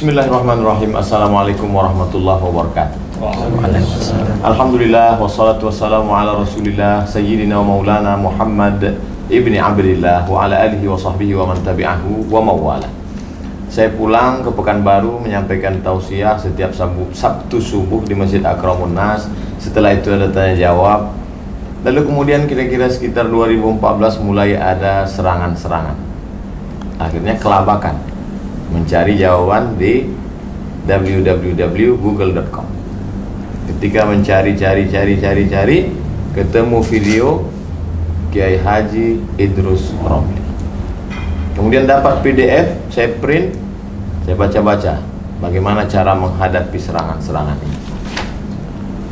Bismillahirrahmanirrahim. Assalamualaikum warahmatullahi wabarakatuh. Alhamdulillah wassalatu wassalamu ala Rasulillah sayyidina wa maulana Muhammad ibni Abdillah wa ala alihi wa sahbihi wa man tabi'ahu wa mawala. Saya pulang ke Pekanbaru menyampaikan tausiah setiap Sabtu subuh di Masjid Akramun Nas. Setelah itu ada tanya jawab. Lalu kemudian kira-kira sekitar 2014 mulai ada serangan-serangan. Akhirnya kelabakan mencari jawaban di www.google.com. Ketika mencari, ketemu video Kiai Haji Idrus Romli. Kemudian dapat PDF, saya print, saya baca-baca bagaimana cara menghadapi serangan-serangan ini.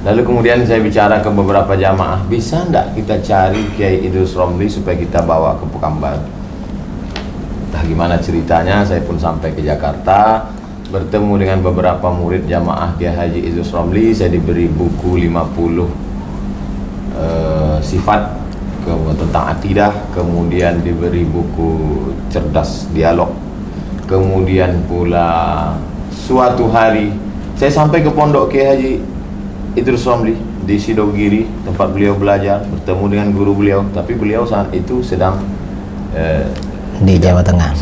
Lalu kemudian saya bicara ke beberapa jamaah, bisa enggak kita cari Kiai Idrus Romli supaya kita bawa ke Pekanbaru? Entah gimana ceritanya, saya pun sampai ke Jakarta, bertemu dengan beberapa murid jamaah Kiai Haji Idrus Romli. Saya diberi buku 50 sifat tentang akidah, kemudian diberi buku cerdas dialog. Kemudian pula suatu hari saya sampai ke pondok Kiai Haji Idrus Romli di Sidogiri, tempat beliau belajar, bertemu dengan guru beliau, tapi beliau saat itu sedang di Jawa Tengah.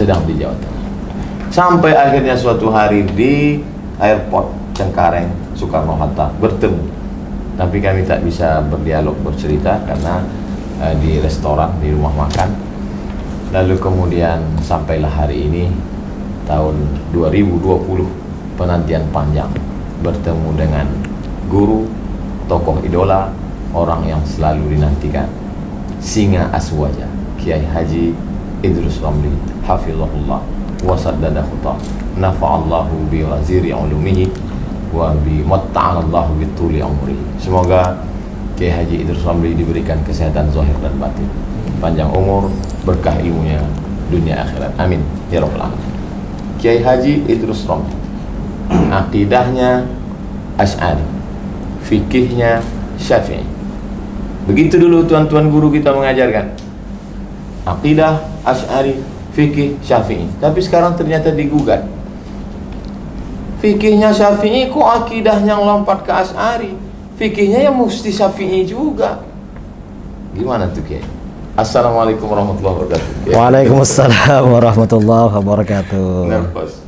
Sampai akhirnya suatu hari di airport Cengkareng Soekarno-Hatta bertemu, tapi kami tak bisa berdialog, bercerita karena di restoran, di rumah makan. Lalu kemudian sampailah hari ini tahun 2020, penantian panjang bertemu dengan guru, tokoh idola, orang yang selalu dinantikan, singa aswaja, Kiai Haji Idrus Romli, hafizahullah wa saddada khutah, nafa'allahu bi waziri ulumihi wa bi matta'anallahu bi tuli umrihi. Semoga Kiai Haji Idrus Romli diberikan kesehatan zahir dan batin, panjang umur, berkah ilmunya dunia akhirat, amin ya rabbal alamin. Kiai Haji Idrus Romli, akidahnya Asy'ari, fikihnya Syafi'i. Begitu dulu tuan-tuan guru kita mengajarkan, akidah Asy'ari, fikih Syafi'i. Tapi sekarang ternyata digugat, fikihnya Syafi'i kok akidahnya lompat ke Asy'ari, fikihnya yang mesti Syafi'i juga. Gimana tuh Kiai? Assalamualaikum warahmatullahi wabarakatuh. Waalaikumsalam warahmatullahi wabarakatuh. Nervous.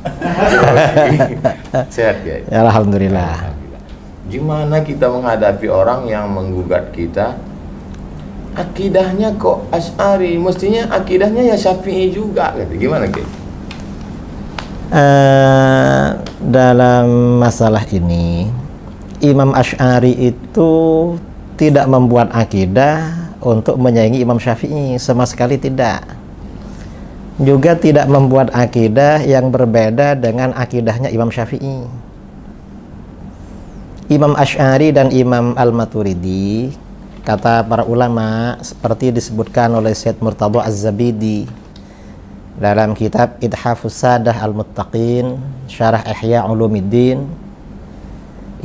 Sehat Kiai? Ya, alhamdulillah. Gimana kita menghadapi orang yang menggugat kita, akidahnya kok Asy'ari, mestinya akidahnya ya Syafi'i juga, gitu. Gimana Kiai? Dalam masalah ini, Imam Asy'ari itu tidak membuat akidah untuk menyaingi Imam Syafi'i, sama sekali tidak. Juga tidak membuat akidah yang berbeda dengan akidahnya Imam Syafi'i. Imam Asy'ari dan Imam Al-Maturidi, kata para ulama, seperti disebutkan oleh Syed Murtadha Az-Zabidi dalam kitab Ithafus Sadah Al-Muttaqin, Syarah Ihya Ulumuddin,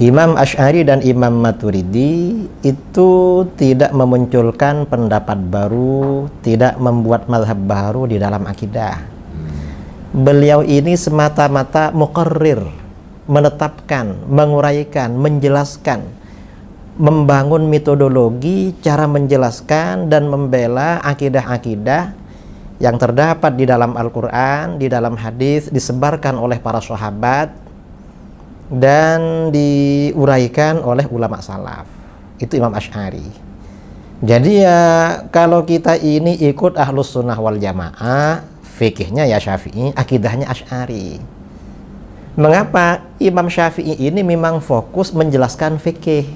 Imam Asy'ari dan Imam Maturidi itu tidak memunculkan pendapat baru, tidak membuat mazhab baru di dalam akidah. Beliau ini semata-mata muqarrir, menetapkan, menguraikan, menjelaskan, membangun metodologi cara menjelaskan dan membela akidah-akidah yang terdapat di dalam Al-Quran, di dalam hadis, disebarkan oleh para sahabat dan diuraikan oleh ulama salaf. Itu Imam Asy'ari. Jadi ya, kalau kita ini ikut Ahlus Sunnah wal Jamaah, fikihnya ya Syafi'i, akidahnya Asy'ari. Mengapa? Imam Syafi'i ini memang fokus menjelaskan fikih.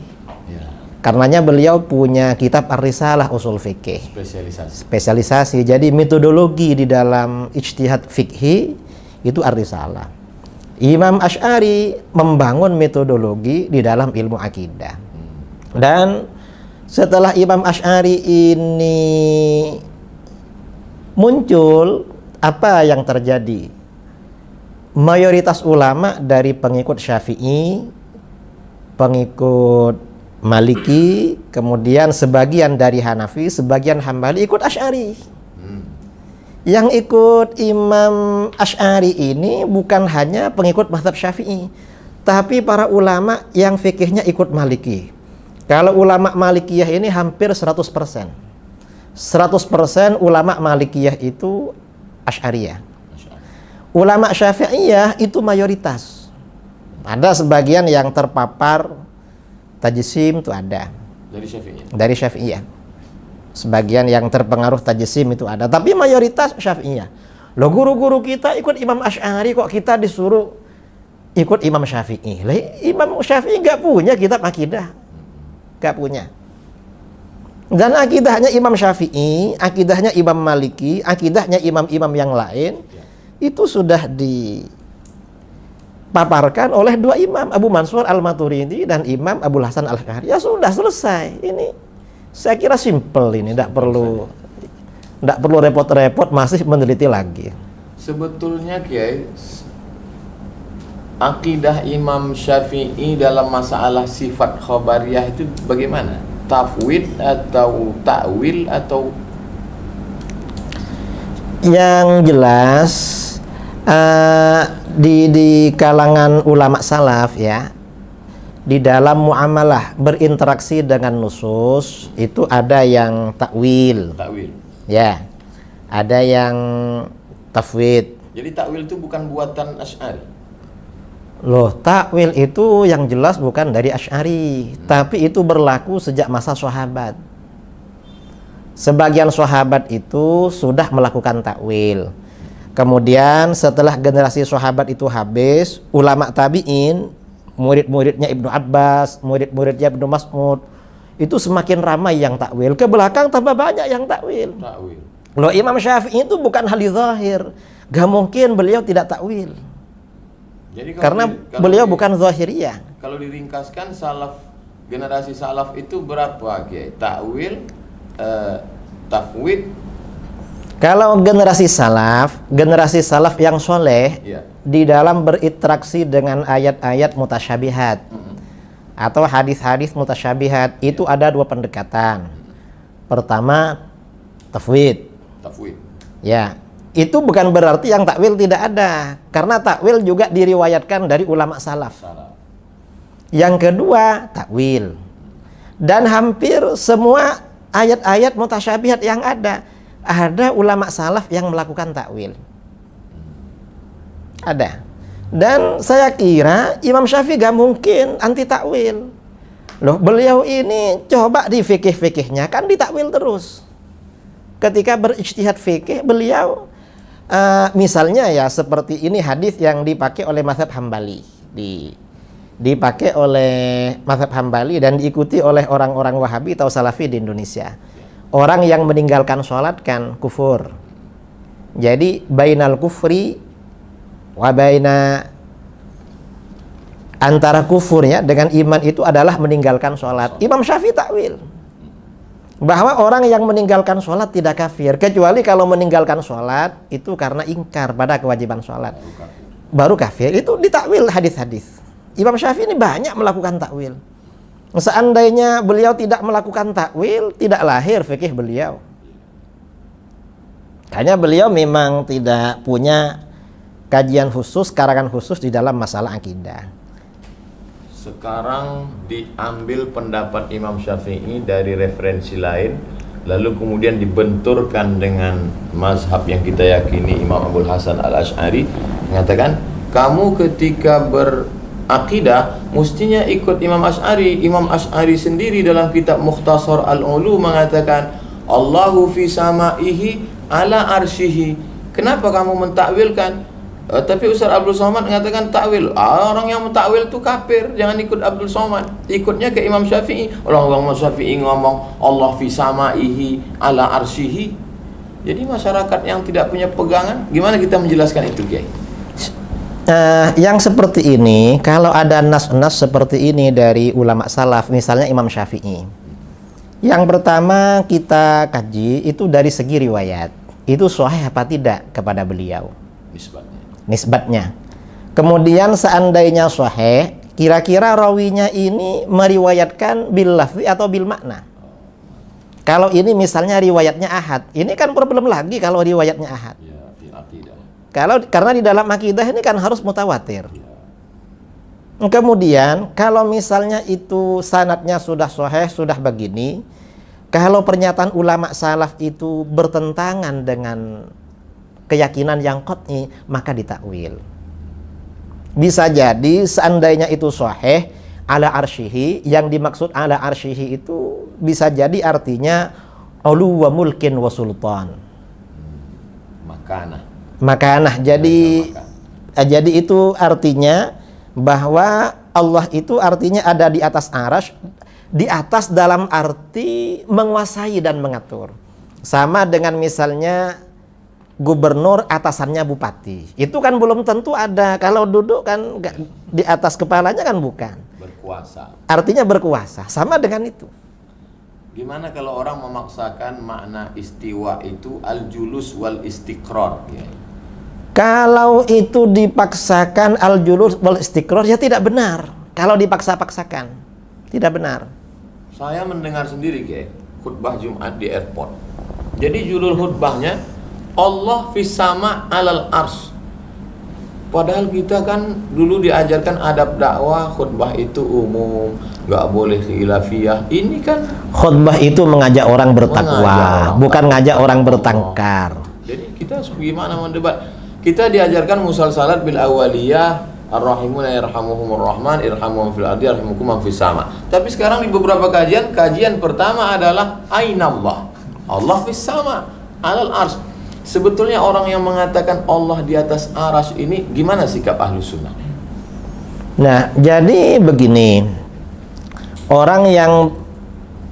Karenanya beliau punya kitab Ar-Risalah Usul Fikih, spesialisasi. Jadi metodologi di dalam ijtihad fikhi itu Ar-Risalah. Imam Asy'ari membangun metodologi di dalam ilmu akidah. Dan setelah Imam Asy'ari ini muncul, apa yang terjadi? Mayoritas ulama dari pengikut Syafi'i, pengikut Maliki, kemudian sebagian dari Hanafi, sebagian Hambali ikut Asy'ari. Yang ikut Imam Asy'ari ini bukan hanya pengikut mazhab Syafi'i, tapi para ulama yang fikihnya ikut Maliki. Kalau ulama Malikiyah ini hampir 100%. 100% ulama Malikiyah itu Asy'ariyah. Ulama Syafi'iyah itu mayoritas. Ada sebagian yang terpapar tajsim itu ada. Dari Syafi'iyah. Sebagian yang terpengaruh tajsim itu ada, tapi mayoritas Syafi'iyah. Loh, guru-guru kita ikut Imam Asy'ari, kok kita disuruh ikut Imam Syafi'i? Lah, Imam Syafi'i nggak punya kitab akidah, nggak punya. Dan akidahnya Imam Syafi'i, akidahnya Imam Maliki, akidahnya imam-imam yang lain itu sudah dipaparkan oleh dua imam, Abu Mansur Al-Maturidi dan Imam Abul Hasan Al-Asy'ari. Ya sudah, selesai. Ini saya kira simple ini, tidak perlu repot-repot masih meneliti lagi. Sebetulnya Kiai, akidah Imam Syafi'i dalam masalah sifat khabariyah itu bagaimana? Tafwid atau ta'wil atau? Yang jelas di kalangan ulama salaf ya, di dalam muamalah berinteraksi dengan nusus itu ada yang takwil, ya, ada yang tafwid. Jadi takwil itu bukan buatan Asy'ari. Loh, takwil itu yang jelas bukan dari Asy'ari, tapi itu berlaku sejak masa sahabat. Sebagian sahabat itu sudah melakukan takwil. Kemudian setelah generasi sahabat itu habis, ulama tabi'in, murid-muridnya Ibnu Abbas, murid-muridnya Ibnu Mas'ud, itu semakin ramai yang takwil. Ke belakang tambah banyak yang takwil. Loh, Imam Syafi'i itu bukan hal zahir. Gak mungkin beliau tidak takwil. Jadi karena beliau bukan zahiriyah. Kalau diringkaskan, salaf, generasi salaf itu berapa, Kiai? Takwil, tafwid. Kalau generasi salaf yang soleh, di dalam berinteraksi dengan ayat-ayat mutasyabihat atau hadis-hadis mutasyabihat, itu ada dua pendekatan. Pertama, tafwid. Ya, itu bukan berarti yang takwil tidak ada, karena takwil juga diriwayatkan dari ulama salaf. Yang kedua, takwil. Dan hampir semua ayat-ayat mutasyabihat yang ada ulama salaf yang melakukan takwil. Ada. Dan saya kira Imam Syafi'i gak mungkin anti takwil. Loh, beliau ini coba di fikih-fikihnya kan ditakwil terus. Ketika berijtihad fikih, beliau misalnya ya seperti ini hadis yang dipakai oleh mazhab Hambali, dipakai oleh mazhab Hambali dan diikuti oleh orang-orang Wahabi atau Salafi di Indonesia. Orang yang meninggalkan sholat kan kufur. Jadi bainal kufri wa baina, antara kufurnya dengan iman itu adalah meninggalkan sholat. Imam Syafi'i takwil bahwa orang yang meninggalkan sholat tidak kafir, kecuali kalau meninggalkan sholat itu karena ingkar pada kewajiban sholat, baru kafir. Itu ditakwil hadis-hadis. Imam Syafi'i ini banyak melakukan takwil. Seandainya beliau tidak melakukan takwil, tidak lahir fikih beliau. Hanya beliau memang tidak punya kajian khusus, karangan khusus di dalam masalah akidah. Sekarang diambil pendapat Imam Syafi'i dari referensi lain, lalu kemudian dibenturkan dengan mazhab yang kita yakini, Imam Abul Hasan Al-Asy'ari mengatakan, kamu ketika berakidah mestinya ikut Imam Asy'ari. Imam Asy'ari sendiri dalam kitab Mukhtasar Al-Ulu mengatakan, Allahu fi sama'ihi ala arsyihi. Kenapa kamu mentakwilkan? Tapi Ustaz Abdul Somad mengatakan takwil. Orang yang mentakwil itu kafir, jangan ikut Abdul Somad, ikutnya ke Imam Syafi'i. Orang Syafi'i ngomong Allah fi sama'ihi ala arsyihi. Jadi masyarakat yang tidak punya pegangan, gimana kita menjelaskan itu, Kiai? Yang seperti ini, kalau ada nas-nas seperti ini dari ulama salaf, misalnya Imam Syafi'i, yang pertama kita kaji itu dari segi riwayat, itu sahih apa tidak kepada beliau, nisbatnya. Kemudian seandainya sahih, kira-kira rawinya ini meriwayatkan bil lafzi atau bil makna. Kalau ini misalnya riwayatnya ahad, ini kan problem lagi kalau riwayatnya ahad. Ya, fil aqidah. Karena di dalam akidah ini kan harus mutawatir. Ya. Kemudian kalau misalnya itu sanadnya sudah sahih, sudah begini, kalau pernyataan ulama salaf itu bertentangan dengan keyakinan yang qat'i, maka ditakwil. Bisa jadi seandainya itu sahih ala arsyihi, yang dimaksud ala arsyihi itu bisa jadi artinya ulu wa mulkin wa sultan. Makanah. Jadi itu artinya bahwa Allah itu artinya ada di atas arasy, di atas dalam arti menguasai dan mengatur. Sama dengan misalnya gubernur atasannya bupati. Itu kan belum tentu ada. Kalau duduk kan di atas kepalanya kan bukan. Berkuasa. Artinya berkuasa. Sama dengan itu. Gimana kalau orang memaksakan makna istiwa itu al-julus wal istiqrar? Ya. Kalau itu dipaksakan al-julus wal istiqrar, ya tidak benar. Kalau dipaksa-paksakan, tidak benar. Saya mendengar sendiri khutbah Jumat di airport. Jadi judul khutbahnya Allah fis sama alal ars. Padahal kita kan dulu diajarkan adab dakwah, khutbah itu umum, nggak boleh khilafiyah. Ini kan khutbah itu mengajak orang bertakwa, bukan ngajak orang bertengkar. Jadi kita gimana mendebat? Kita diajarkan musalsalat bil awaliyah, ar-rahimuna yarhamuhumur rahman, irhamuhum fil ardi yarhamukum man fis sama. Tapi sekarang di beberapa kajian pertama adalah ainallah. Allah fis sama alal ars. Sebetulnya orang yang mengatakan Allah di atas aras ini gimana sikap ahlu sunnah? Nah, jadi begini, orang yang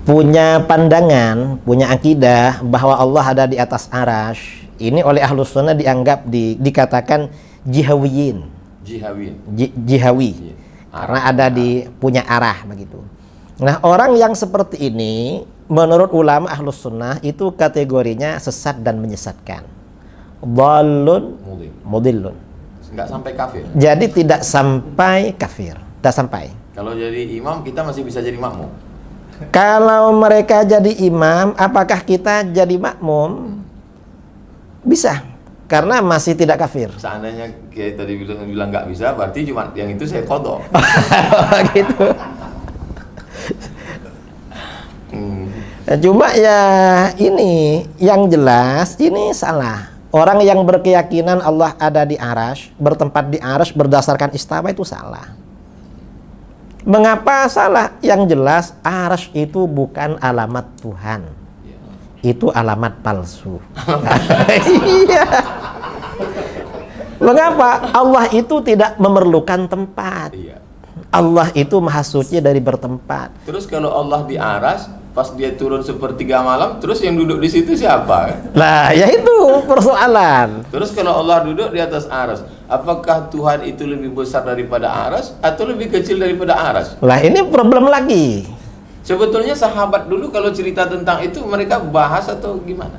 punya pandangan, punya akidah bahwa Allah ada di atas aras, ini oleh ahlu sunnah dianggap dikatakan jihawiyin. Jihawi. Karena ada punya arah begitu. Nah, orang yang seperti ini menurut ulama ahlus sunnah itu kategorinya sesat dan menyesatkan. Dhalun mudillun. Enggak sampai kafir. Jadi tidak sampai kafir, tidak sampai. Kalau jadi imam kita masih bisa jadi makmum. Kalau mereka jadi imam, apakah kita jadi makmum? Bisa, karena masih tidak kafir. Seandainya kayak tadi bilang nggak bisa, berarti cuma yang itu saya qadha. Gitu. Cuma ya ini yang jelas ini salah. Orang yang berkeyakinan Allah ada di arasy, bertempat di arasy berdasarkan istawa itu salah. Mengapa salah? Yang jelas arasy itu bukan alamat Tuhan. Itu alamat palsu. Iya. Mengapa? Allah itu tidak memerlukan tempat. Allah itu maha suci dari bertempat. Terus kalau Allah di aras, pas dia turun sepertiga malam, terus yang duduk di situ siapa? Nah, ya itu persoalan. Terus kalau Allah duduk di atas aras, apakah Tuhan itu lebih besar daripada aras atau lebih kecil daripada aras? Lah, ini problem lagi. Sebetulnya sahabat dulu kalau cerita tentang itu mereka bahas atau gimana?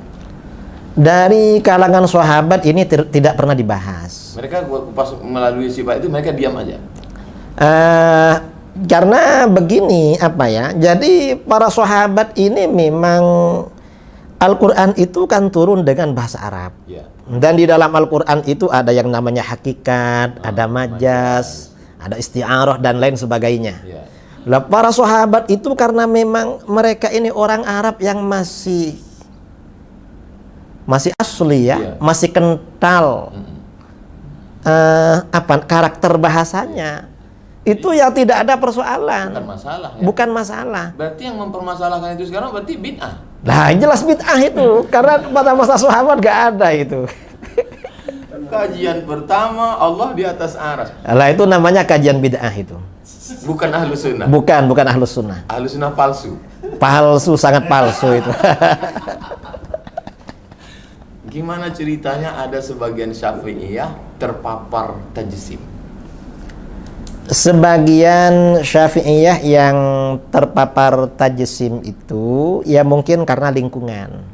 Dari kalangan sahabat ini tidak pernah dibahas. Mereka pas melalui sifat itu mereka diam aja. Karena begini jadi para sahabat ini memang Al-Quran itu kan turun dengan bahasa Arab dan di dalam Al-Quran itu ada yang namanya hakikat, ada majas, ada isti'arah dan lain sebagainya. Lah para sahabat itu karena memang mereka ini orang Arab yang masih asli masih kental karakter bahasanya. Itu ya tidak ada persoalan. Bukan masalah ya? Bukan masalah. Berarti yang mempermasalahkan itu sekarang berarti bid'ah. Nah, jelas bid'ah itu. Karena pada masa sahabat gak ada itu. Kajian pertama Allah di atas aras. Lah itu namanya kajian bid'ah itu. Bukan ahlu sunnah. Bukan ahlus sunnah. Ahlu sunnah palsu. Palsu, sangat palsu itu. Gimana ceritanya ada sebagian Syafi'iyah terpapar tajsim? Sebagian Syafi'iyah yang terpapar tajsim itu ya mungkin karena lingkungan.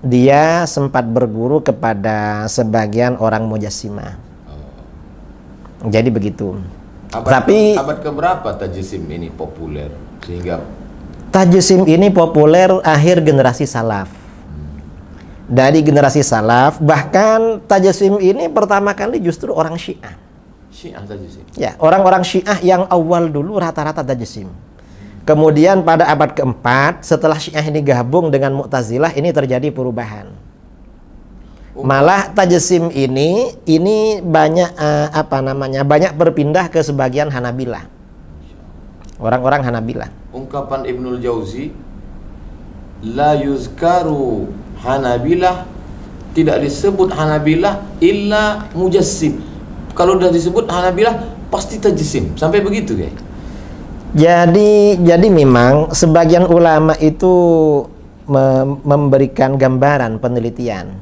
Dia sempat berguru kepada sebagian orang Mujassimah. Jadi begitu. Abad keberapa tajsim ini populer sehingga Tajsim ini populer akhir generasi salaf. Dari generasi salaf, bahkan tajsim ini pertama kali justru orang Syiah. Syiah tajsim. Ya, orang-orang Syiah yang awal dulu rata-rata tajsim. Kemudian pada abad keempat, setelah Syiah ini gabung dengan Mu'tazilah, ini terjadi perubahan. Malah tajsim ini banyak banyak berpindah ke sebagian Hanabilah. Orang-orang Hanabilah. Ungkapan Ibnul Jauzi, la yuzkaru Hanabilah, tidak disebut Hanabilah illa mujassim. Kalau udah disebut Hanabilah pasti tajsim. Sampai begitu, guys. Jadi memang sebagian ulama itu memberikan gambaran penelitian.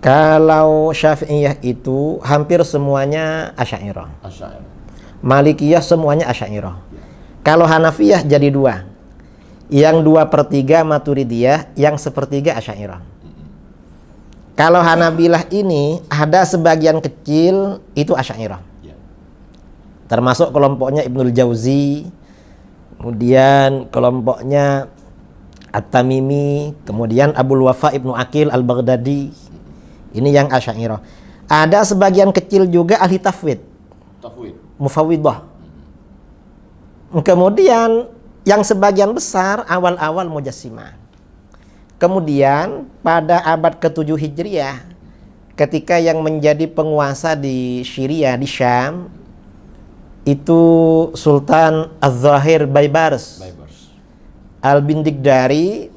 Kalau Syafi'iyah itu hampir semuanya Asy'ariyah. Malikiyah semuanya Asy'ariyah. Kalau Hanafiyah jadi dua. Yang 2/3 Maturidiyah, yang 1/3 Asy'ariyah. Kalau Hanabilah ini ada sebagian kecil itu Asy'ariyah. Termasuk kelompoknya Ibnul Jauzi, kemudian kelompoknya At-Tamimi, kemudian Abul Wafa Ibnu Aqil Al-Baghdadi. Ini yang Asy'ariyah. Ada sebagian kecil juga ahli tafwid. Mufawwidah. Kemudian yang sebagian besar awal-awal Mujassimah. Kemudian pada abad ke-7 Hijriah, ketika yang menjadi penguasa di Syria, di Syam, itu Sultan Az-Zahir Baibars Al-Bindigdari.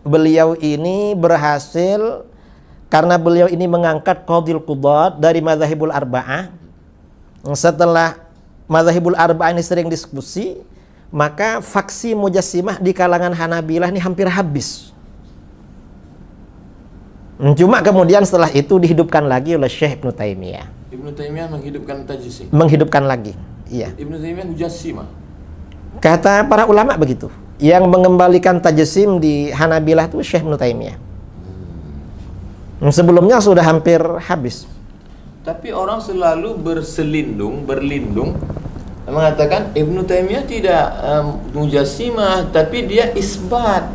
Beliau ini berhasil karena beliau ini mengangkat Qadhil Qudat dari Madzhabul Arba'ah. Setelah Madzhabul Arba'ah ini sering diskusi, maka faksi Mujassimah di kalangan Hanabilah ini hampir habis. Cuma kemudian setelah itu dihidupkan lagi oleh Syekh Ibnu Taimiyah. Ibnu Taimiyah menghidupkan tajsim. Menghidupkan lagi. Iya. Ibnu Taimiyah mujassimah. Kata para ulama begitu. Yang mengembalikan tajsim di Hanabilah itu Syekh Ibnu Taimiyah. Sebelumnya sudah hampir habis. Tapi orang selalu berlindung mengatakan Ibnu Taimiyah tidak mujassimah, tapi dia isbat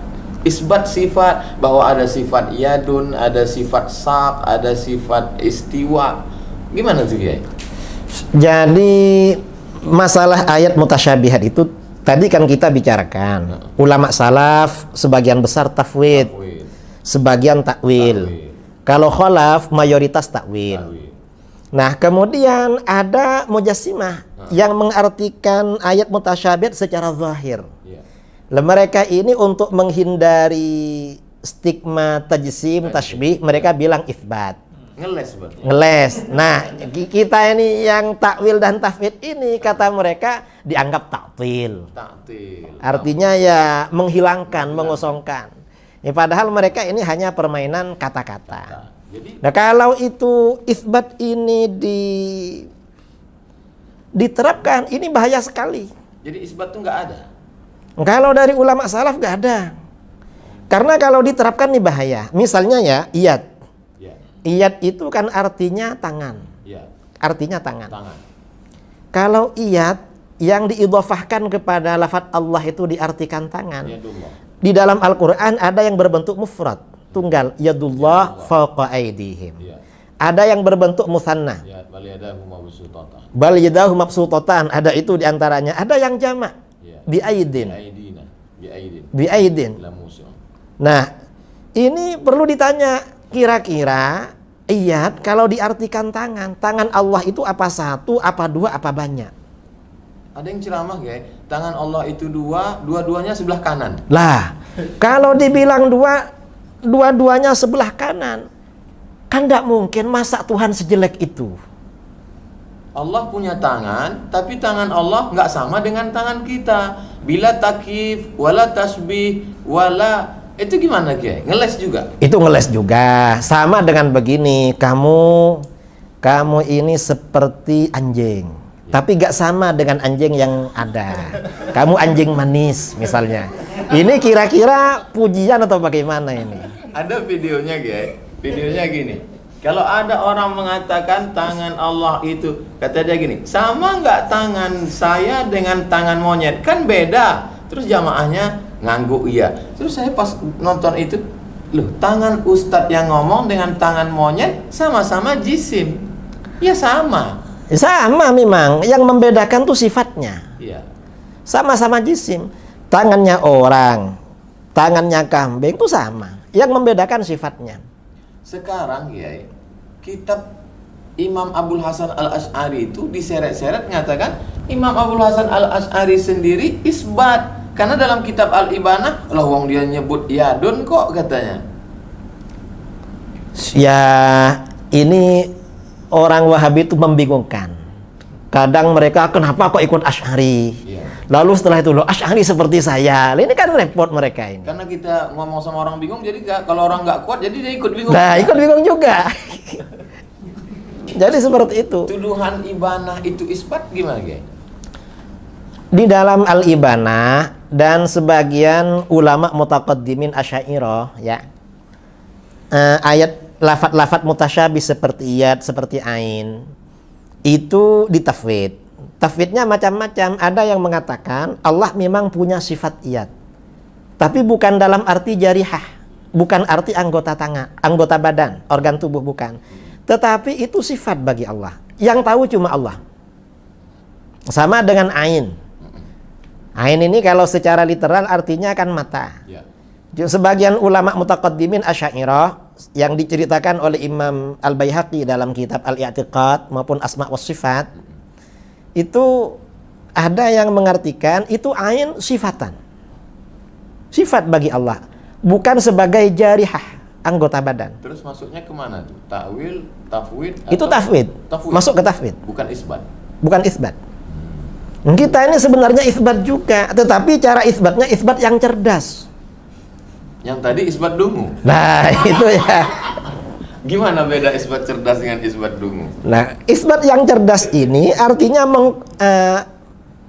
sifat, bahwa ada sifat yadun, ada sifat sak, ada sifat istiwa. Gimana tuh, Kiai? Jadi masalah ayat mutasyabihat itu tadi kan kita bicarakan. Ulama salaf sebagian besar tafwid, sebagian takwil. Kalau khalaf mayoritas takwil. Nah, kemudian ada mujassimah yang mengartikan ayat mutasyabihat secara zahir. Mereka ini untuk menghindari stigma tajsim, tashbih, mereka bilang itsbat. Ngeles. Nah, kita ini yang takwil dan tafwid ini kata mereka dianggap ta'til. Artinya ya menghilangkan, mengosongkan. Ya, padahal mereka ini hanya permainan kata-kata. Nah, kalau itu itsbat ini diterapkan, ini bahaya sekali. Jadi isbat itu nggak ada. Kalau dari ulama salaf nggak ada. Karena kalau diterapkan ini bahaya. Misalnya ya, iyad. Iyad itu kan artinya tangan. Artinya tangan. Kalau iyad yang diidhofahkan kepada lafaz Allah itu diartikan tangan. Di dalam Al-Quran ada yang berbentuk mufrad, tunggal, yadullah fawqa aydihim. Ada yang berbentuk musanna, bal yadahu mabsutatan, ada itu diantaranya. Ada yang jamak, biaidin. Nah, ini perlu ditanya, kira-kira iyad kalau diartikan tangan Allah itu apa satu, apa dua, apa banyak? Ada yang ceramah, guys, tangan Allah itu dua-duanya sebelah kanan. Lah, kalau dibilang dua-duanya sebelah kanan, kan nggak mungkin, masa Tuhan sejelek itu? Allah punya tangan, tapi tangan Allah nggak sama dengan tangan kita. Bila takif, wala tasbih, wala, itu gimana, guys? Ngeles juga? Itu ngeles juga. Sama dengan begini, kamu ini seperti anjing. Tapi gak sama dengan anjing yang ada. Kamu anjing manis misalnya. Ini kira-kira pujian atau bagaimana ini? Ada videonya, guys. Videonya gini. Kalau ada orang mengatakan tangan Allah itu, kata dia gini, sama nggak tangan saya dengan tangan monyet? Kan beda. Terus jamaahnya ngangguk iya. Terus saya pas nonton itu, loh, tangan ustadz yang ngomong dengan tangan monyet sama-sama jisim. Ya sama. Sama memang, yang membedakan tuh sifatnya. Iya. Sama-sama jisim. Tangannya orang, tangannya kambing itu sama. Yang membedakan sifatnya. Sekarang ya, kitab Imam Abul Hasan Al-Asy'ari itu diseret-seret mengatakan Imam Abul Hasan Al-Asy'ari sendiri isbat. Karena dalam kitab Al-Ibanah, lah wong dia nyebut yadun kok katanya. Ya, ini orang Wahabi itu membingungkan. Kadang mereka, kenapa kok ikut Asy'ari? Iya. Lalu setelah itu, loh, Asy'ari seperti saya. Ini kan repot mereka ini. Karena kita ngomong sama orang bingung, jadi kalau orang nggak kuat, jadi dia ikut bingung. Nah, ikut bingung juga. Jadi seperti itu. Tuduhan Ibanah itu isbat gimana, Gay? Di dalam Al-Ibanah dan sebagian ulama mutaqaddimin Asy'ariyah, ya, ayat lafat-lafat mutasyabih seperti iyad, seperti ain, itu ditafwid. Tafwidnya macam-macam. Ada yang mengatakan Allah memang punya sifat iyad, tapi bukan dalam arti jarihah, bukan arti anggota tangan, anggota badan, organ tubuh, bukan. Tetapi itu sifat bagi Allah. Yang tahu cuma Allah. Sama dengan ain. Ain ini kalau secara literal artinya kan mata. Ya. Sebagian ulama mutaqaddimin Asy'ariyah yang diceritakan oleh Imam Al-Baihaqi dalam kitab Al-I'tiqad maupun Asma' was Sifat, itu ada yang mengartikan itu ain sifatan. Sifat bagi Allah, bukan sebagai jarihah, anggota badan. Terus masuknya kemana tuh? Ta'wil, tafwid? Itu tafwid. Masuk ke tafwid. Bukan isbat. Bukan isbat. Kita ini sebenarnya isbat juga, tetapi cara isbatnya isbat yang cerdas. Yang tadi isbat dungu. Nah, itu ya. Gimana beda isbat cerdas dengan isbat dungu? Nah, isbat yang cerdas ini artinya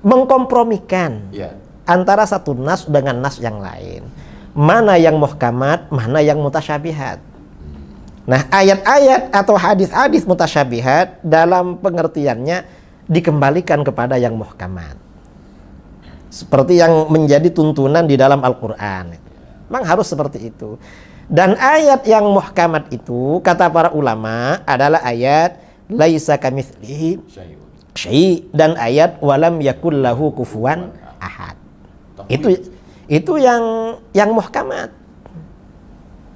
mengkompromikan Ya. antara satu nas dengan nas yang lain. Mana yang muhkamat, mana yang mutasyabihat. Nah, ayat-ayat atau hadis-hadis mutasyabihat dalam pengertiannya dikembalikan kepada yang muhkamat. Seperti yang menjadi tuntunan di dalam Al-Quran. Memang harus seperti itu. Dan ayat yang muhkamat itu, kata para ulama, adalah ayat laisa kamitslihi syai' dan ayat walam yakul lahu kufuwan ahad. Itu yang muhkamat.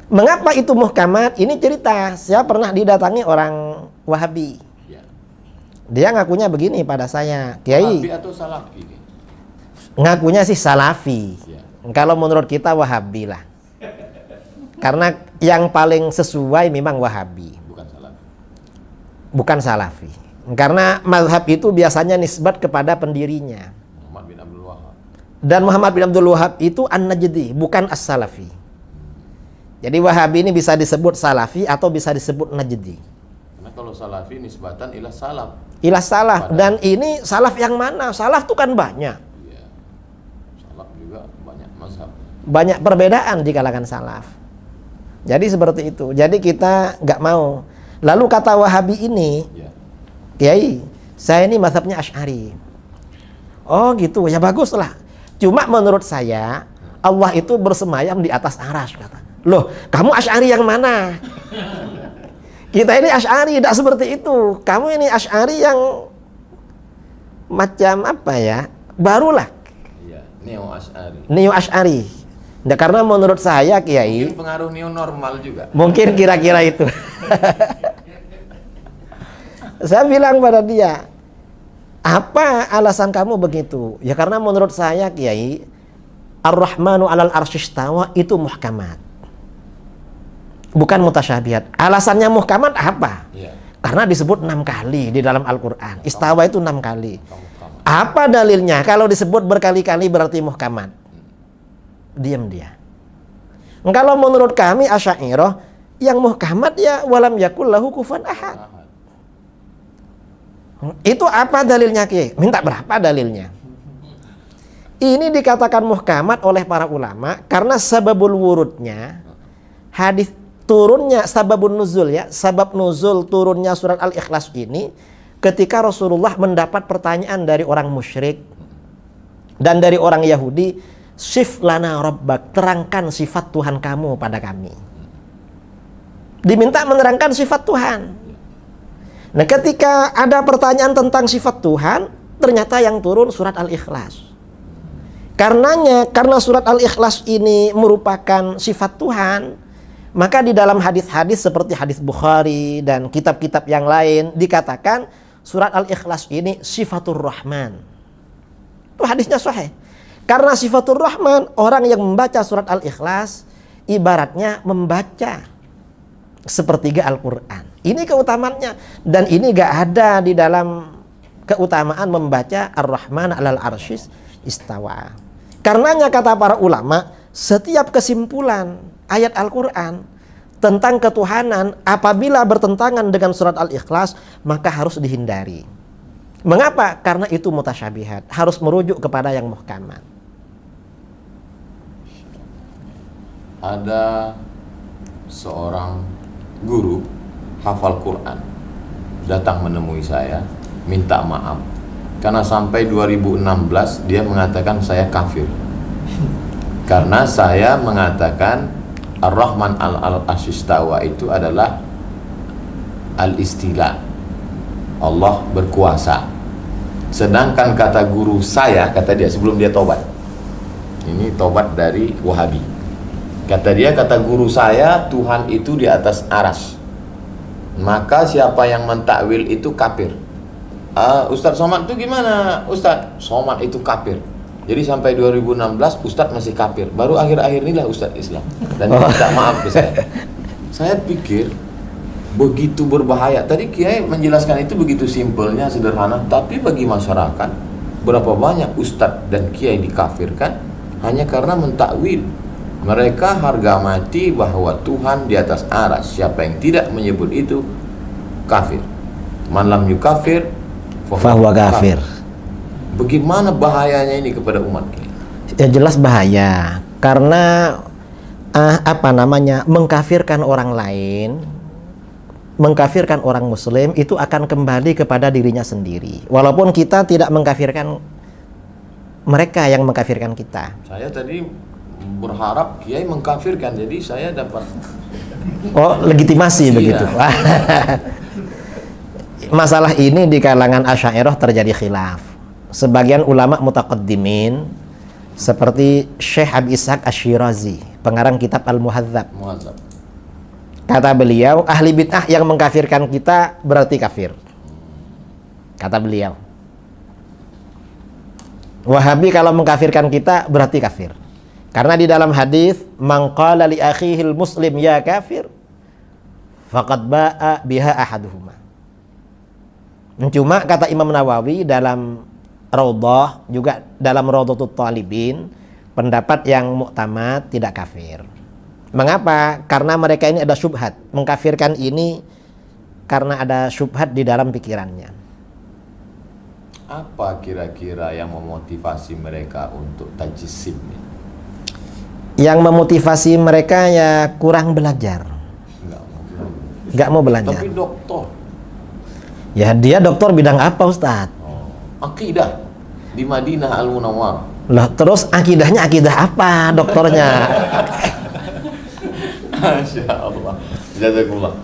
Mengapa itu muhkamat? Ini cerita. Saya pernah didatangi orang Wahabi. Ya. Dia ngakunya begini pada saya, Kiai. Wahabi atau Salafi? Ngakunya sih Salafi. Ya. Kalau menurut kita Wahabi lah. Karena yang paling sesuai memang Wahabi. Bukan Salafi. Bukan Salafi. Karena mazhab itu biasanya nisbat kepada pendirinya. Muhammad bin Abdul Wahab. Dan Muhammad bin Abdul Wahab itu An-Najdi, bukan As-Salafi. Jadi Wahabi ini bisa disebut Salafi atau bisa disebut Najdi. Karena kalau Salafi nisbatan ila salaf. Ila salaf. Dan ini salaf yang mana? Salaf itu kan banyak. Iya. Salaf juga banyak mazhab. Banyak perbedaan di kalangan salaf. Jadi seperti itu. Jadi kita nggak mau. Lalu kata Wahabi ini, Ya. Kiai, saya ini mazhabnya Asy'ari. Oh gitu, ya baguslah. Cuma menurut saya Allah itu bersemayam di atas arsy, kata. Loh, kamu Asy'ari yang mana? Kita ini Asy'ari, tidak seperti itu. Kamu ini Asy'ari yang macam apa ya? Barulah. Iya, neo Asy'ari. Neo Asy'ari. Nah, karena menurut saya Kiai, Mungkin pengaruh neo normal juga. mungkin kira-kira itu. Saya bilang pada dia, apa alasan kamu begitu? Ya karena menurut saya Kiai, Ar-Rahmanu 'alal arsy istawa itu muhkamat. Bukan mutasyabihat. Alasannya muhkamat apa? Iya. Karena disebut 6 kali di dalam Al-Qur'an. Istawa itu 6 kali. Kamu. Apa dalilnya? Kalau disebut berkali-kali berarti muhkamat. Diam dia. Kalau menurut kami Asy'ariyah, yang muhkamat ya walam yakul lahu kufuwan ahad. Itu apa dalilnya, Ki? Minta berapa dalilnya? Ini dikatakan muhkamat oleh para ulama karena sababul wurudnya, hadis turunnya, sababun nuzul ya, sabab nuzul turunnya surat Al-Ikhlas ini ketika Rasulullah mendapat pertanyaan dari orang musyrik. Dan dari orang Yahudi, sif lana rabbak, terangkan sifat Tuhan kamu pada kami. Diminta menerangkan sifat Tuhan. Nah, ketika ada pertanyaan tentang sifat Tuhan, ternyata yang turun surat Al-Ikhlas. Karena surat Al-Ikhlas ini merupakan sifat Tuhan, maka di dalam hadis-hadis seperti hadis Bukhari dan kitab-kitab yang lain dikatakan surat Al-Ikhlas ini sifatur Rahman. Itu hadisnya sahih. Karena sifatur Rahman, orang yang membaca surat Al-Ikhlas ibaratnya membaca sepertiga Al-Quran. Ini keutamaannya. Dan ini gak ada di dalam keutamaan membaca Ar-Rahman alal arsyis istawa. Karenanya kata para ulama, setiap kesimpulan ayat Al-Quran tentang ketuhanan apabila bertentangan dengan surat Al-Ikhlas, maka harus dihindari. Mengapa? Karena itu mutasyabihat, harus merujuk kepada yang muhkamat. Ada seorang guru hafal Quran datang menemui saya, minta maaf karena sampai 2016 dia mengatakan saya kafir karena saya mengatakan Ar-Rahman al-Ashistawa itu adalah al-istila, Allah berkuasa. Sedangkan kata guru saya, kata dia sebelum dia tobat, ini tobat dari Wahabi, kata dia, kata guru saya, Tuhan itu di atas aras, maka siapa yang mentakwil itu kafir. Ustadz Somad itu gimana? Ustadz Somad itu kafir. Jadi sampai 2016 Ustadz masih kafir. Baru akhir-akhir inilah Ustadz Islam. Dan minta maaf ke saya. Saya pikir begitu berbahaya. Tadi Kiai menjelaskan itu begitu simpelnya, sederhana. Tapi bagi masyarakat, berapa banyak Ustadz dan Kiai dikafirkan hanya karena mentakwil. Mereka harga mati bahwa Tuhan di atas aras. Siapa yang tidak menyebut itu kafir. Man lam yukafir Fahuwa kafir. Bagaimana bahayanya ini kepada umat kita? Ya jelas bahaya. Karena mengkafirkan orang lain, mengkafirkan orang muslim itu akan kembali kepada dirinya sendiri. Walaupun kita tidak mengkafirkan mereka yang mengkafirkan kita. Saya tadi berharap Kiai mengkafirkan, jadi saya dapat legitimasi begitu. Masalah ini di kalangan Asy'ariyah terjadi khilaf. Sebagian ulama mutaqaddimin seperti Syekh Abi Ishaq Asy-Syirazi, pengarang kitab Al-Muhadzab. Kata beliau, ahli bid'ah yang mengkafirkan kita berarti kafir. Kata beliau. Wahabi kalau mengkafirkan kita berarti kafir. Karena di dalam hadis, man qala li akhihil muslim ya kafir, faqad ba'a biha ahaduhuma. Cuma kata Imam Nawawi dalam Raudhah, juga dalam Raudhatut Talibin, pendapat yang muktamad tidak kafir. Mengapa? Karena mereka ini ada syubhat. Mengkafirkan ini karena ada syubhat di dalam pikirannya. Apa kira-kira yang memotivasi mereka untuk tajsim? Yang memotivasi mereka ya kurang belajar. Nggak mau belajar. Tapi doktor. Ya dia doktor bidang apa Ustadz? Akidah di Madinah Al-Munawwarah. Lah terus akidahnya akidah apa doktornya? Masya Allah. Jazakumullah.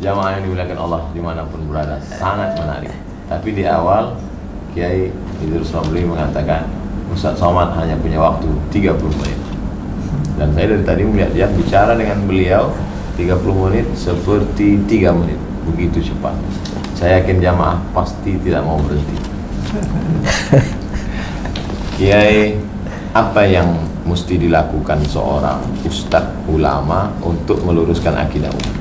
Jamaah yang dimuliakan Allah dimanapun berada, sangat menarik. Tapi di awal Kiai Idrus Ramli mengatakan Ustadz Somad hanya punya waktu 30 menit. Dan saya dari tadi melihat dia bicara dengan beliau 30 menit seperti 3 menit. Begitu cepat. Saya yakin jamaah pasti tidak mau berhenti. Kiai, apa yang mesti dilakukan seorang ustadz ulama untuk meluruskan akidah umat?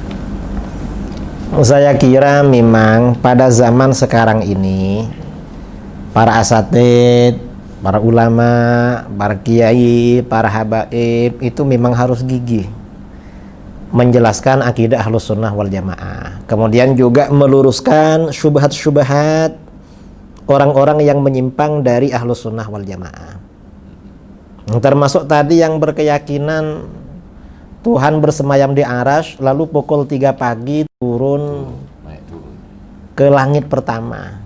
Saya kira memang pada zaman sekarang ini para asatid, para ulama, para kiai, para habaib itu memang harus gigih menjelaskan akidah Ahlus Sunnah wal Jamaah. Kemudian juga meluruskan syubhat-syubhat orang-orang yang menyimpang dari Ahlus Sunnah wal Jamaah. Termasuk tadi yang berkeyakinan Tuhan bersemayam di arasy, lalu pukul 3 pagi turun ke langit pertama.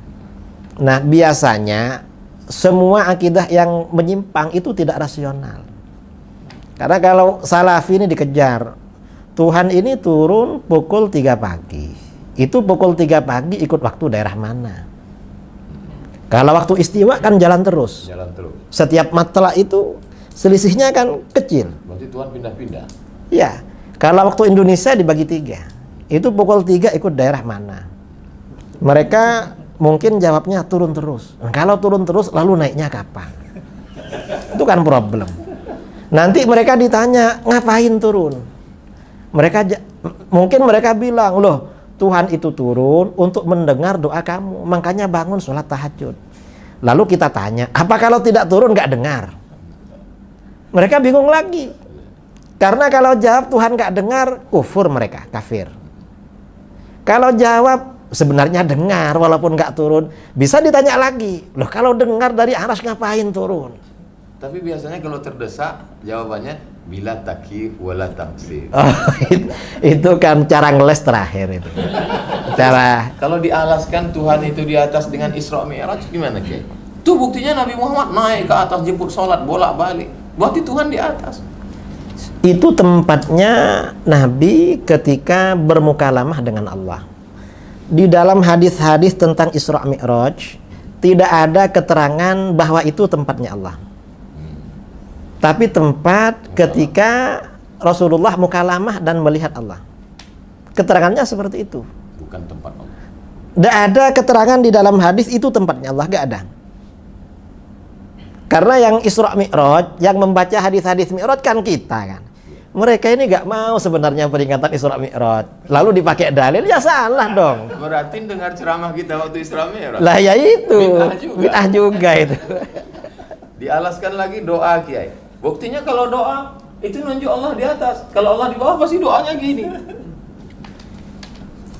Nah biasanya semua akidah yang menyimpang itu tidak rasional. Karena kalau salafi ini dikejar, Tuhan ini turun pukul 3 pagi. Itu pukul 3 pagi ikut waktu daerah mana? Kalau waktu istiwa kan jalan terus. Jalan terus. Setiap matla itu selisihnya kan kecil. Berarti Tuhan pindah-pindah. Ya, kalau waktu Indonesia dibagi 3. Itu pukul 3 ikut daerah mana? Mereka mungkin jawabnya turun terus. Nah, kalau turun terus lalu naiknya kapan? Itu kan problem. Nanti mereka ditanya, ngapain turun? Mungkin mereka bilang, loh, Tuhan itu turun untuk mendengar doa kamu, makanya bangun sholat tahajud. Lalu kita tanya, apa kalau tidak turun nggak dengar? Mereka bingung lagi. Karena kalau jawab Tuhan nggak dengar, kufur mereka, kafir. Kalau jawab sebenarnya dengar walaupun nggak turun, bisa ditanya lagi, loh kalau dengar dari aras ngapain turun? Tapi biasanya kalau terdesak, jawabannya bila takif wala taksir. Oh, itu kan cara ngeles terakhir itu. Cara Kalau dialaskan Tuhan itu di atas dengan Isra Mi'raj gimana, Kiai? Itu buktinya Nabi Muhammad naik ke atas jemput sholat bolak-balik. Berarti Tuhan di atas. itu tempatnya Nabi ketika bermukalamah dengan Allah. Di dalam hadis-hadis tentang Isra Mi'raj tidak ada keterangan bahwa itu tempatnya Allah. Tapi tempat ketika Rasulullah mukalamah dan melihat Allah. Keterangannya seperti itu. Bukan tempat Allah. Tidak ada keterangan di dalam hadis itu tempatnya Allah, gak ada. Karena yang Isra Mi'raj, yang membaca hadis-hadis Mi'raj kan kita kan. Mereka ini gak mau sebenarnya peringatan Isra Mi'raj. Lalu dipakai dalil, ya salah dong. Berarti dengar ceramah kita waktu Isra Mi'raj. Lah ya itu, Bid'ah juga itu. Dialaskan lagi doa, Kiai. Buktinya kalau doa itu nunjuk Allah di atas. Kalau Allah di bawah pasti doanya gini.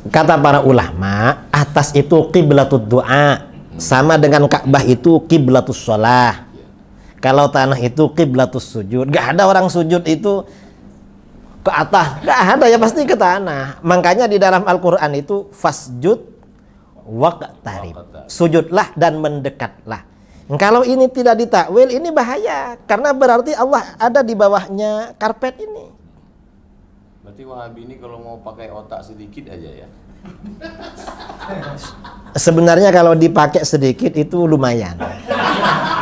Kata para ulama, atas itu qiblatud du'a, sama dengan Ka'bah itu qiblatus shalah. Kalau tanah itu qiblatus sujud. Gak ada orang sujud itu ke atas, gak ada, ya pasti ke tanah. Makanya di dalam Al-Quran itu fasjud waqtarib, sujudlah dan mendekatlah. Kalau ini tidak ditakwil, ini bahaya, karena berarti Allah ada di bawahnya karpet ini. Berarti Wahabi ini kalau mau pakai otak sedikit aja ya. Sebenarnya kalau dipakai sedikit itu lumayan,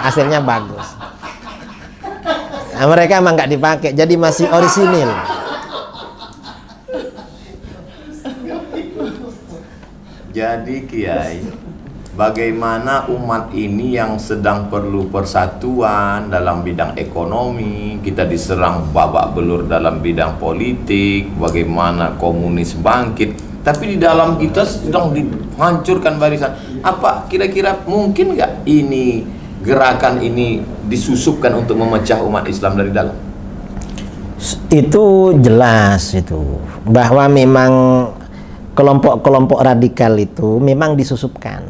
hasilnya bagus. Nah, mereka emang nggak dipakai, jadi masih orisinil. Jadi Kiai, bagaimana umat ini yang sedang perlu persatuan dalam bidang ekonomi, kita diserang babak belur dalam bidang politik, bagaimana komunis bangkit, tapi di dalam kita sedang dihancurkan barisan. Apa kira-kira mungkin nggak ini gerakan ini disusupkan untuk memecah umat Islam dari dalam? Itu jelas itu, bahwa memang kelompok-kelompok radikal itu memang disusupkan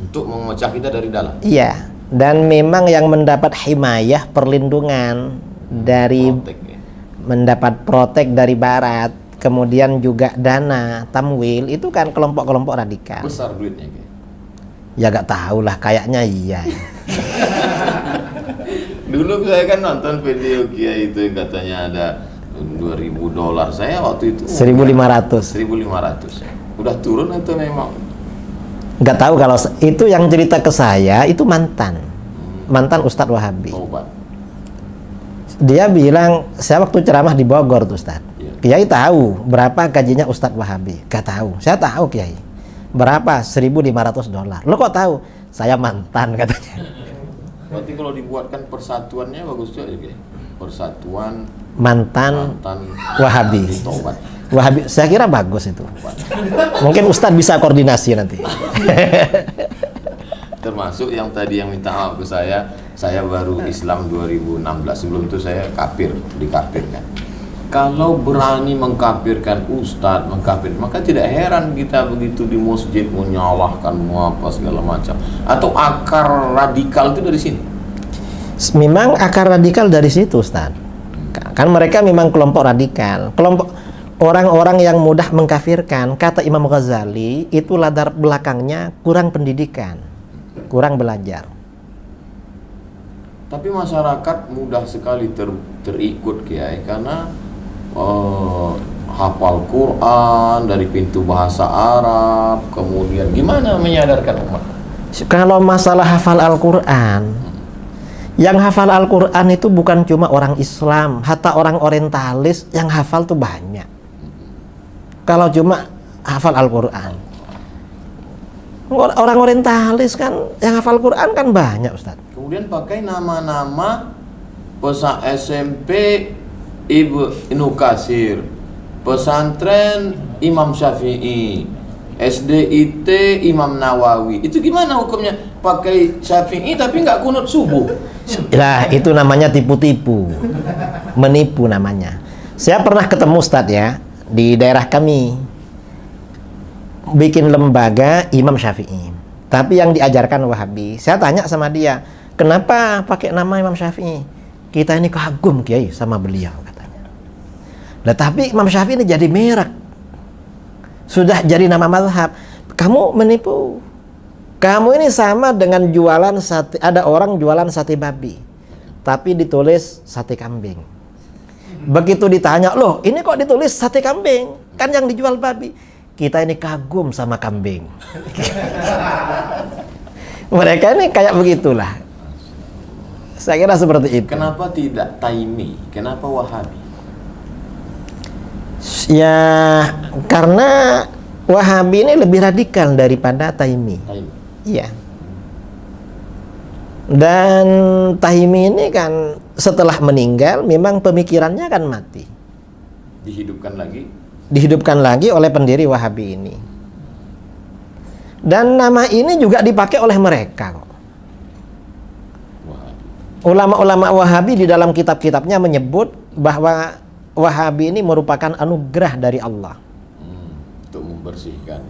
Untuk memecah kita dari dalam? Iya, dan memang yang mendapat himayah, perlindungan dari Protek, ya? mendapat protek dari barat, kemudian juga dana, tamwil, itu kan kelompok-kelompok radikal. Besar duitnya, Kiai? Ya gak tahu lah, kayaknya iya. Dulu saya kan nonton video Kiai itu yang katanya ada $2.000. Saya waktu itu 1.500. 1.500. Udah turun atau memang? Gak tahu, kalau itu yang cerita ke saya itu mantan Ustadz Wahabi. Tobat. Dia bilang, saya waktu ceramah di Bogor tuh Ustadz, Iya. Kiai tahu berapa gajinya Ustadz Wahabi? Gak tahu. Saya tahu Kiai. Berapa? $1.500. Lo kok tahu? Saya mantan, katanya. Berarti kalau dibuatkan persatuannya bagus juga ya, Kiai? Persatuan Mantan mantan Wahabi. Tobat. Wahabi, saya kira bagus itu. Mungkin Ustadz bisa koordinasi nanti. Termasuk yang tadi yang minta maaf ke saya baru Islam 2016. Sebelum itu saya kafir, dikafirkan. Kalau berani mengkafirkan ustadz, maka tidak heran kita begitu di masjid menyalahkan apa segala macam. Atau akar radikal itu dari sini? Memang akar radikal dari situ Ustadz. Kan mereka memang kelompok radikal, kelompok orang-orang yang mudah mengkafirkan. Kata Imam Ghazali, itu latar belakangnya kurang pendidikan, kurang belajar. Tapi masyarakat mudah sekali terikut Kiai karena hafal Quran dari pintu bahasa Arab, kemudian gimana menyadarkan umat? Kalau masalah hafal Al-Quran, yang hafal Al-Quran itu bukan cuma orang Islam, hatta orang orientalis yang hafal tuh banyak. Kalau cuma hafal Al-Quran, orang orientalis kan yang hafal Quran kan banyak, Ustaz. Kemudian pakai nama-nama pesan SMP Ibnu Katsir, pesantren Imam Syafi'i, SDIT Imam Nawawi. Itu gimana hukumnya? Pakai Syafi'i tapi nggak kunut subuh. Lah itu namanya tipu-tipu, menipu namanya. Saya pernah ketemu Ustaz ya di daerah kami, bikin lembaga Imam Syafi'i, tapi yang diajarkan Wahabi. Saya tanya sama dia, kenapa pakai nama Imam Syafi'i? Kita ini kagum Kiai sama beliau, katanya. Nah, tapi Imam Syafi'i ini jadi merek, sudah jadi nama mazhab. Kamu menipu. Kamu ini sama dengan jualan sate. Ada orang jualan sate babi, tapi ditulis sate kambing. Begitu ditanya, loh ini kok ditulis sate kambing? Kan yang dijual babi. Kita ini kagum sama kambing. Mereka ini kayak begitulah. Saya kira seperti itu. Kenapa tidak Taimi? Kenapa Wahabi? Ya karena Wahabi ini lebih radikal daripada Taimi. Iya. Dan Taimi ini kan setelah meninggal memang pemikirannya kan mati. Dihidupkan lagi oleh pendiri Wahabi ini. Dan nama ini juga dipakai oleh mereka kok. Ulama-ulama Wahabi di dalam kitab-kitabnya menyebut bahwa Wahabi ini merupakan anugerah dari Allah. Untuk membersihkan.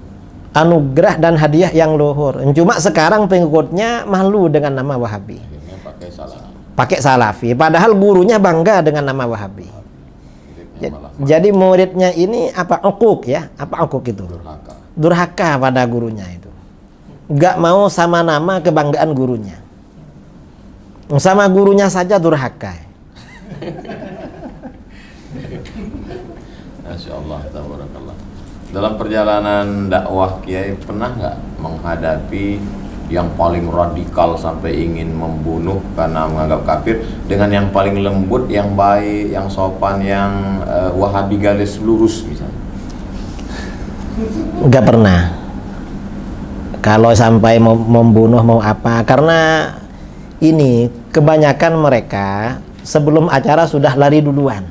Anugerah dan hadiah yang luhur. Cuma sekarang pengikutnya malu dengan nama Wahabi. Akhirnya pakai Salafi. Padahal gurunya bangga dengan nama Wahabi. Jadi muridnya ini apa? Ukuk ya? Apa ukuk itu? Durhaka pada gurunya itu. Gak mau sama nama kebanggaan gurunya. Sama gurunya saja durhaka. Masya Allah, tabarakallah. Dalam perjalanan dakwah Kiai pernah nggak menghadapi yang paling radikal sampai ingin membunuh karena menganggap kafir, dengan yang paling lembut, yang baik, yang sopan, yang Wahabi garis lurus misalnya? Nggak pernah. Kalau sampai mau membunuh mau apa, karena ini kebanyakan mereka sebelum acara sudah lari duluan,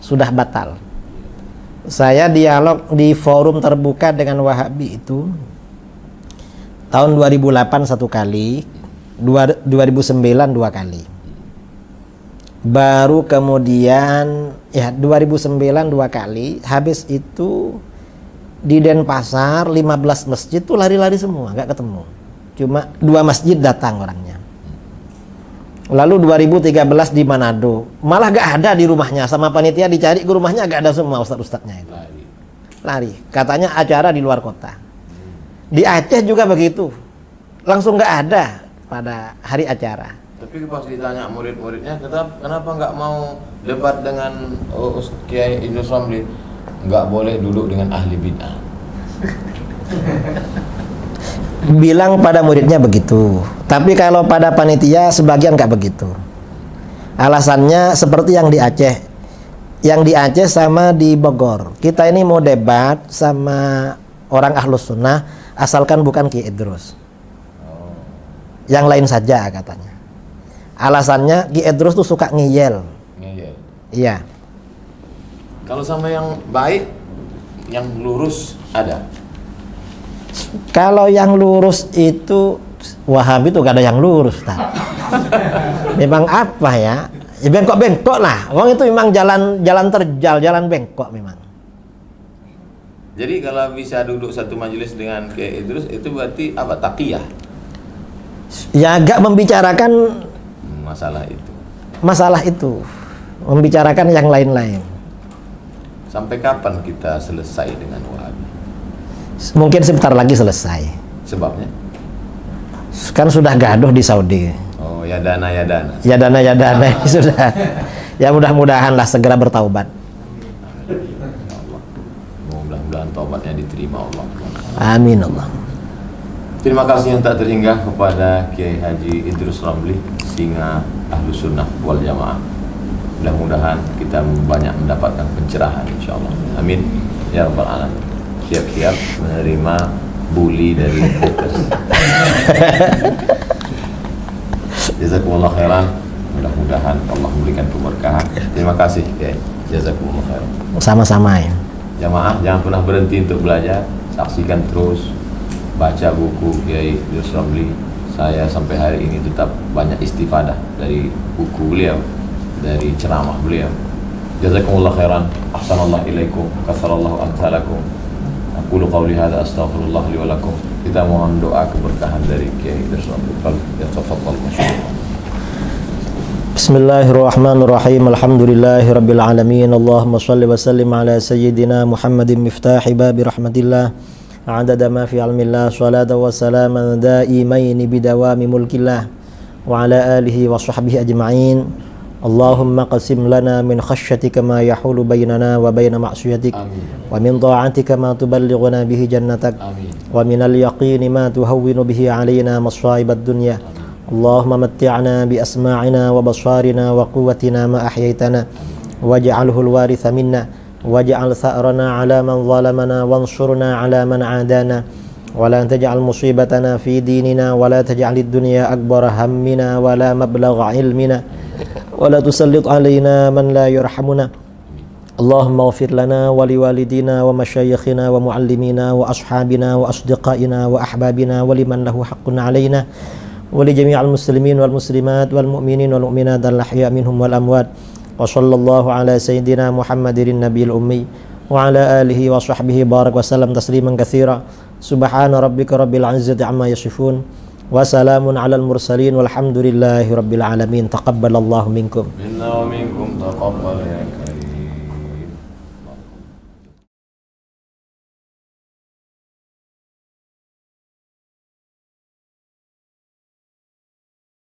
sudah batal. Saya dialog di forum terbuka dengan Wahabi itu tahun 2008 satu kali, 2009 dua kali. Baru kemudian ya 2009 dua kali. Habis itu di Denpasar 15 masjid tuh lari-lari semua, nggak ketemu. Cuma 2 masjid datang orangnya. Lalu 2013 di Manado, malah gak ada di rumahnya, sama panitia dicari ke rumahnya gak ada semua ustadz-ustadznya itu. Lari. Katanya acara di luar kota. Di Aceh juga begitu. Langsung gak ada pada hari acara. Tapi pas ditanya murid-muridnya, kenapa nggak mau debat dengan Kiai Idrus Ramli? Nggak boleh duduk dengan ahli bid'ah. Bilang pada muridnya begitu. Tapi kalau pada panitia sebagian nggak begitu. Alasannya seperti yang di Aceh. Yang di Aceh sama di Bogor. Kita ini mau debat sama orang Ahlus Sunnah, asalkan bukan Ki Idrus. Yang lain saja katanya. Alasannya Ki Idrus tuh suka ngeyel. Ngeyel. Iya. Kalau sama yang baik, yang lurus ada. Kalau yang lurus itu Wahabi tuh gak ada yang lurus, memang apa ya? Ya bengkok-bengkok lah. Wong itu memang jalan terjal, jalan bengkok memang. Jadi kalau bisa duduk satu majelis dengan Kiai Idrus itu berarti apa? Taqiyah. Ya agak membicarakan masalah itu, membicarakan yang lain-lain. Sampai kapan kita selesai dengan Wahabi? Mungkin sebentar lagi selesai. Sebabnya? Kan sudah gaduh di Saudi. Oh, ya dana Ya dana ini sudah. Ya mudah-mudahanlah segera bertaubat. Mudah-mudahan taubatnya diterima Allah. Amin Allah. Terima kasih yang tak terhingga kepada Kiai Haji Idrus Ramli, singa Ahlus Sunnah wal Jamaah. Mudah-mudahan kita banyak mendapatkan pencerahan insyaallah. Amin ya rabbal alamin. Siap-siap menerima bully dari haters. Jazakumullah khairan. Mudah-mudahan Allah memberikan keberkahan. Terima kasih Kiai. Jazakumullah khairan. Sama-sama ya. Jamaah jangan pernah berhenti untuk belajar. Saksikan terus, baca buku Kiai Idrus Ramli. Saya sampai hari ini tetap banyak istifadah dari buku beliau, dari ceramah beliau. Jazakumullah khairan. Ahsanallahu ilaikum. Kasarallahu amsalakum. Aqulu qawli hadza astaghfirullah li wa lakum. Kita mohon doa keberkahan dari Kiai Idrus Ramli. Ya tafadhal masyaallah. Bismillahirrahmanirrahim. Alhamdulillahirabbil alamin. Allahumma shalli wa sallim ala sayyidina Muhammadin miftahi babi rahmatillah. Adada ma fi ilmillah. Shalatan wa salaman daimaini bidawami mulkillah. Wa ala alihi wa sahbihi ajma'in. Allahumma qasim lana min khashyatika ma yahulu bainana wa baina ma'siyatik. Wa min ta'atika ma tuballighuna bihi jannatak. Wa min al-yaqini ma tuhawwinu bihi alaina masa'ibad dunya. Allahumma matti'na bi asma'ina wa basarina wa quwwatina ma ahyaytana waj'alhu al-waritha minna waj'al tha'rana 'ala man zalamana wansurna 'ala man 'adana wa la taj'al musibatana fi dinina wa la taj'alid dunya akbara hammina wa la mablagha ilmina wa la tusallit 'alaina man la yarhamuna. Allahumma ighfir lana wa liwalidina wa masyayikhina wa muallimina wa ashabina wa asdiqaina wa ahbabina wa liman lahu haqqun 'alaina ولجميع المسلمين والمسلمات والمؤمنين والمؤمنات الأحياء منهم والأموات وصلى الله على سيدنا محمد النبي الأمي وعلى آله وصحبه بارك وسلم تسليما كثيرا سبحان ربك رب العزة عما يصفون وسلام على المرسلين والحمد لله رب العالمين تقبل الله منكم منا ومنكم تقبل